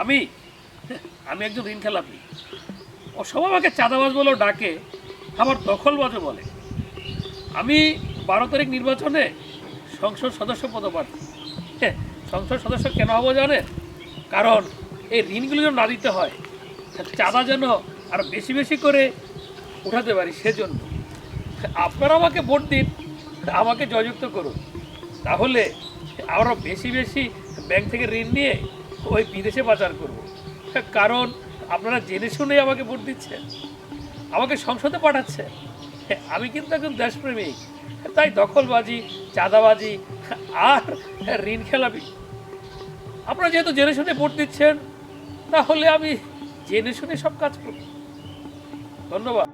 আমি আমি একজন ঋণ খেলাপি। ও সব আমাকে চাঁদাবাজ বলেও ডাকে, আবার দখলবাজও বলে। আমি 12 তারিখ নির্বাচনে সংসদ সদস্য পদপ্রার্থী। সংসদ সদস্য কেন হবো জানেন? কারণ এই ঋণগুলো যেন না দিতে হয়, চাঁদা যেন আর বেশি বেশি করে উঠাতে পারি, সেজন্য। আপনারা আমাকে ভোট দিন, আমাকে জয়যুক্ত করুন, তাহলে আরও বেশি বেশি ব্যাংক থেকে ঋণ নিয়ে ওই বিদেশে পাচার করব। কারণ আপনারা জেনে শুনেই আমাকে ভোট দিচ্ছেন, আমাকে সংসদে পাঠাচ্ছেন। আমি কিন্তু একজন দেশপ্রেমিক, তাই দখলবাজি, চাঁদাবাজি আর ঋণ খেলাপি আপনারা যেহেতু জেনে শুনে ভোট দিচ্ছেন, তাহলে আমি জেনে শুনে সব কাজ করব। ধন্যবাদ।